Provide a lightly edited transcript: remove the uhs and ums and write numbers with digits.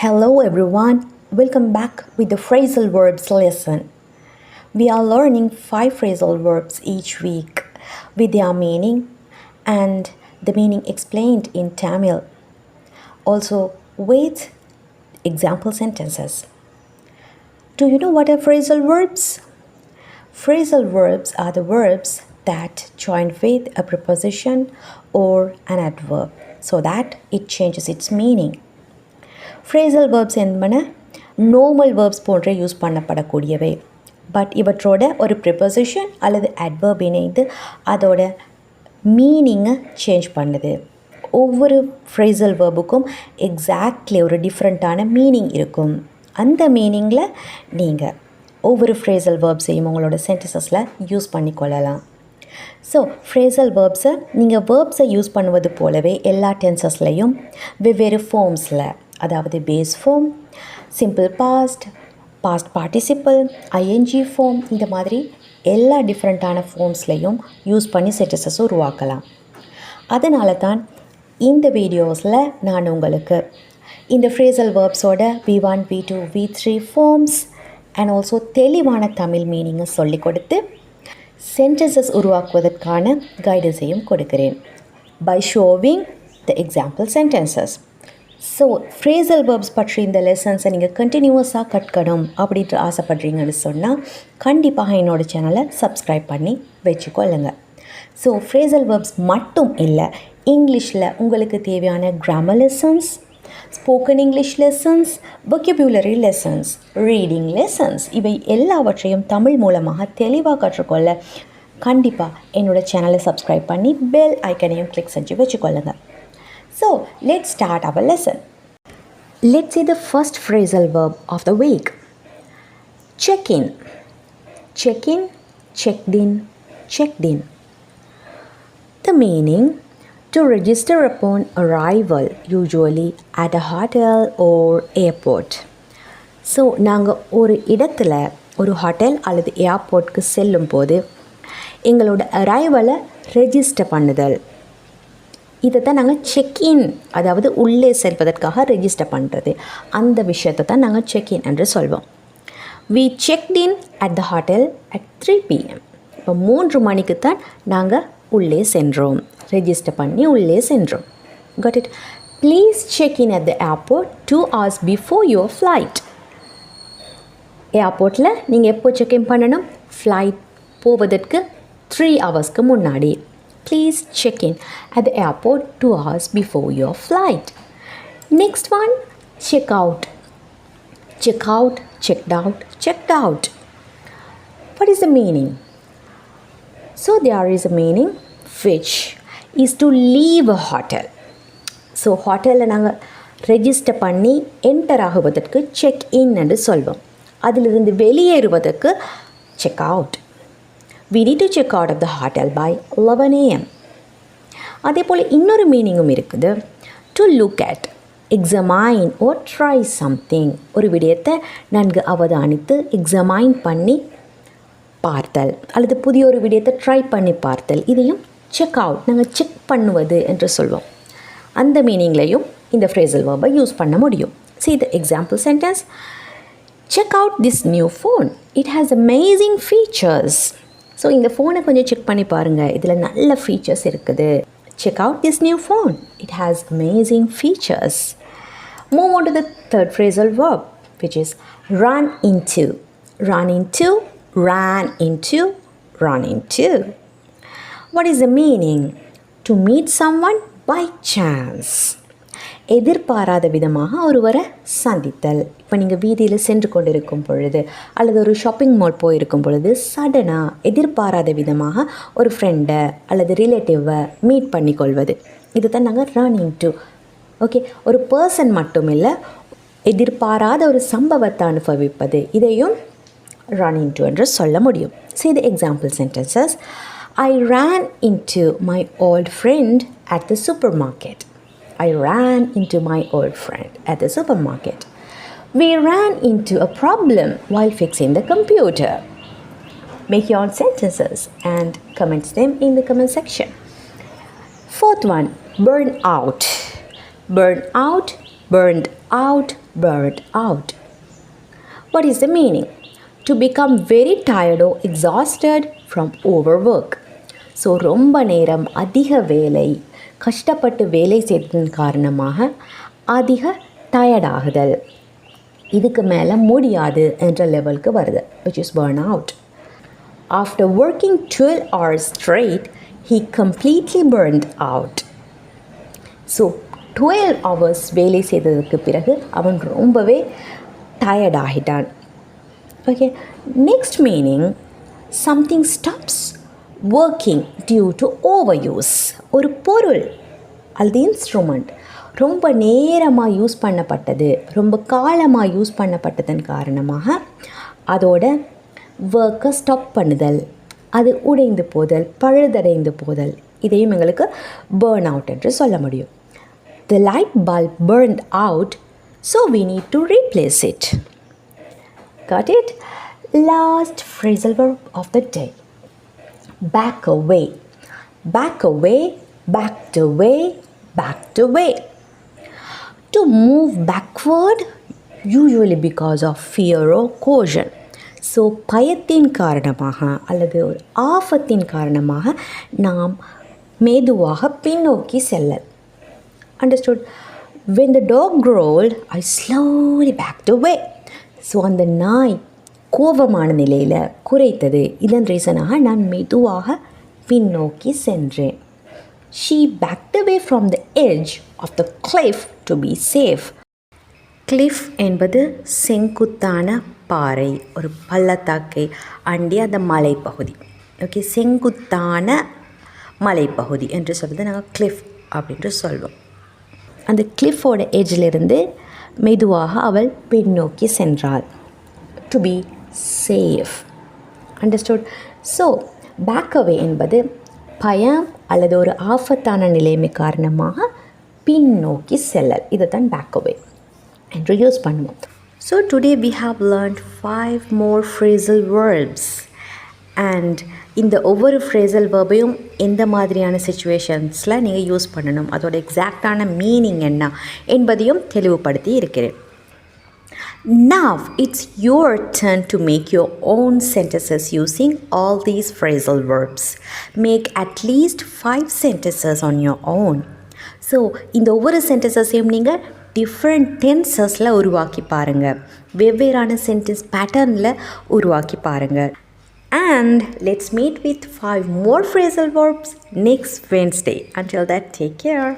Hello everyone, welcome back with the phrasal verbs lesson. We are learning 5 phrasal verbs each week with their meaning and the meaning explained in Tamil. Also with example sentences. Do you know what are phrasal verbs? Phrasal verbs are the verbs that join with a preposition or an adverb so that it changes its meaning. Phrasal verbs என்பன normal verbs போன்ற use பண்ணப்படக்கூடியவை. But இவற்றோட ஒரு preposition அல்லது adverb இணைந்து அதோட மீனிங்கை change பண்ணுது. ஒவ்வொரு phrasal verbுக்கும் exactly ஒரு டிஃப்ரெண்ட்டான மீனிங் இருக்கும். அந்த மீனிங்கில் நீங்கள் ஒவ்வொரு phrasal verbஸையும் உங்களோட சென்டென்சஸில் யூஸ் பண்ணிக்கொள்ளலாம். ஸோ phrasal verbஸை நீங்கள் verbஸை யூஸ் பண்ணுவது போலவே எல்லா டென்சஸ்லையும் வெவ்வேறு ஃபார்ம்ஸில், அதாவது base form, simple past, past participle, I N G form, இந்த மாதிரி எல்லா டிஃப்ரெண்ட்டான ஃபார்ம்ஸ்லையும் யூஸ் பண்ணி சென்டென்சஸ் உருவாக்கலாம். அதனால தான் இந்த வீடியோஸில் நான் உங்களுக்கு இந்த phrasal verbஸோட V1, V2, V3 forms and also தெளிவான தமிழ் மீனிங்கை சொல்லிக் கொடுத்து சென்டென்சஸ் உருவாக்குவதற்கான கைடன்ஸையும் கொடுக்கிறேன் by showing the example sentences. So phrasal verbs பற்றி இந்த லெசன்ஸை நீங்கள் கண்டினியூவஸாக கற்கணும் அப்படின்ட்டு ஆசைப்படுறீங்கன்னு சொன்னால் கண்டிப்பாக என்னோடய சேனலை சப்ஸ்கிரைப் பண்ணி வச்சுக்கொள்ளுங்க. ஸோ phrasal verbs மட்டும் இல்லை, இங்கிலீஷில் உங்களுக்கு தேவையான grammar lessons, spoken English lessons, vocabulary lessons, reading lessons, இவை எல்லாவற்றையும் தமிழ் மூலமாக தெளிவாக கற்றுக்கொள்ள கண்டிப்பாக என்னோடய சேனலை சப்ஸ்கிரைப் பண்ணி பெல் ஐக்கனையும் கிளிக் செஞ்சு வச்சுக்கொள்ளுங்க. So, let's start our lesson. Let's see the first phrasal verb of the week. Check in. Check in, checked in, checked in. The meaning: to register upon arrival, usually at a hotel or airport. So, நாங்கள் ஒரு இடத்துல ஒரு hotel அல்லது ஏர்போர்ட்க்கு செல்லும் போது எங்களோட அரைவலை register பண்ணுதல், இதை தான் நாங்கள் செக்இன், அதாவது உள்ளே செல்வதற்காக ரெஜிஸ்டர் பண்ணுறது, அந்த விஷயத்தை தான் நாங்கள் செக்இன் என்று சொல்வோம். We checked in at the hotel at 3 PM. இப்போ 3 மணிக்கு தான் நாங்கள் உள்ளே சென்றோம், ரெஜிஸ்டர் பண்ணி உள்ளே சென்றோம். Got it? Please check in at the airport 2 hours before your flight. ஏர்போர்ட்டில் நீங்கள் எப்போ செக்இன் பண்ணணும்? ஃப்ளைட் போவதற்கு 3 hours முன்னாடி. Please check in at the airport 2 hours before your flight. Next one, check out. Check out, checked out, checked out. What is the meaning? So there is a meaning which is to leave a hotel. So ஹோட்டலில் நாங்கள் register பண்ணி enter ஆகுவதற்கு check in என்று சொல்வோம். அதிலிருந்து வெளியேறுவதற்கு check out. We need to check out of the hotel by 11 AM. அதே போல் இன்னொரு மீனிங்கும் இருக்குது. To look at, examine or try something. ஒரு விடயத்தை நன்கு அவதானித்து எக்ஸமைன் பண்ணி பார்த்தல் அல்லது புதிய ஒரு விடயத்தை ட்ரை பண்ணி பார்த்தல், இதையும் செக் அவுட், நாங்கள் செக் பண்ணுவது என்று சொல்வோம். அந்த மீனிங்லையும் இந்த phrasal verb யூஸ் பண்ண முடியும். See the example sentence. Check out this new phone. It has amazing features. So இந்த ஃபோனை கொஞ்சம் செக் பண்ணி பாருங்கள், இதில் நல்ல ஃபீச்சர்ஸ் இருக்குது. Check out this new phone. It has amazing features. Move on to the third phrasal verb, which is run into. Run into, ran into, run into. What is the meaning? To meet someone by chance. எதிர்பாராத விதமாக ஒருவரை சந்தித்தல். இப்போ நீங்கள் வீதியில் சென்று கொண்டிருக்கும் பொழுது அல்லது ஒரு ஷாப்பிங் மால் போயிருக்கும் பொழுது சடனாக எதிர்பாராத விதமாக ஒரு ஃப்ரெண்டை அல்லது ரிலேட்டிவை மீட் பண்ணிக்கொள்வது, இது தான் நாங்கள் ரன் இன்டு. ஓகே, ஒரு பர்சன் மட்டும் இல்லை, எதிர்பாராத ஒரு சம்பவத்தை அனுபவிப்பது, இதையும் ரன் இன்டு என்று சொல்ல முடியும். See the example sentences. I ran into my old friend at the supermarket. I ran into my old friend at the supermarket. We ran into a problem while fixing the computer. Make your own sentences and comment them in the comment section. Fourth one, burn out. Burn out, burned out, burnt out. What is the meaning? To become very tired or exhausted from overwork. So ரொம்ப நேரம் அதிக வேலை, கஷ்டப்பட்டு வேலை செய்ததன் காரணமாக அதிக டயர்டாகுதல், இதுக்கு மேலே முடியாது என்ற லெவலுக்கு வருது, which is burn out. After working 12 hours straight, he completely burned out. So 12 hours வேலை செய்ததுக்கு பிறகு அவன் ரொம்பவே டயர்ட் ஆகிட்டான். Okay, next meaning, something stops working due to overuse. ஒரு பொருள் அல்லது இன்ஸ்ட்ருமெண்ட் ரொம்ப நேரமாக யூஸ் பண்ணப்பட்டது, ரொம்ப காலமாக யூஸ் பண்ணப்பட்டதன் காரணமாக அதோட ஒர்க்கை ஸ்டாப் பண்ணுதல், அது உடைந்து போதல், பழுதடைந்து போதல், இதையும் எங்களுக்கு பேர்ன் அவுட் என்று சொல்ல முடியும். The light bulb burned out, so we need to replace it. Got it? Last phrasal verb of the day. Back away. Back away, backed away, backed away. To move backward, usually because of fear or caution. So பயத்தின் காரணமாக அல்லது ஒரு ஆபத்தின் காரணமாக நாம் மெதுவாக பின்னோக்கி செல்லல். Understood? When the dog growled, I slowly backed away. So அந்த நாய் கோபமான நிலையில் குறைத்தது, இதன் ரீசனாக நான் மெதுவாக பின்னோக்கி சென்றேன். She backed away from the edge of the cliff to be safe. Cliff என்பது செங்குத்தான பாறை, ஒரு பள்ளத்தாக்கை அண்டிய அந்த மலைப்பகுதி. ஓகே, செங்குத்தான மலைப்பகுதி என்று சொல்வது நாங்கள் கிளிஃப் அப்படின்ட்டு சொல்வோம். அந்த கிளிஃபோட எட்ஜிலிருந்து மெதுவாக அவள் பின்னோக்கி சென்றாள். To be safe. Understood? So back away என்பது பயம் அல்லது ஒரு ஆபத்தான நிலைமை காரணமாக பின்னோக்கி செல்லல், இதை தான் பேக் அவே என்று யூஸ் பண்ணுவோம். So today we have learned 5 more phrasal verbs, and இந்த ஒவ்வொரு ஃப்ரேசல் வேர்பையும் எந்த மாதிரியான சிச்சுவேஷன்ஸில் நீங்கள் யூஸ் பண்ணணும், அதோட எக்ஸாக்டான மீனிங் என்ன என்பதையும் தெளிவுபடுத்தி இருக்கிறேன். Now it's your turn to make your own sentences using all these phrasal verbs. Make at least 5 sentences on your own. So இந்த ஒவ்வொரு சென்டென்சஸையும் நீங்கள் டிஃப்ரெண்ட் டென்சஸில் உருவாக்கி பாருங்கள், வெவ்வேறான சென்டென்ஸ் பேட்டர்னில் உருவாக்கி பாருங்கள். And let's meet with 5 more phrasal verbs next Wednesday. Until that, take care.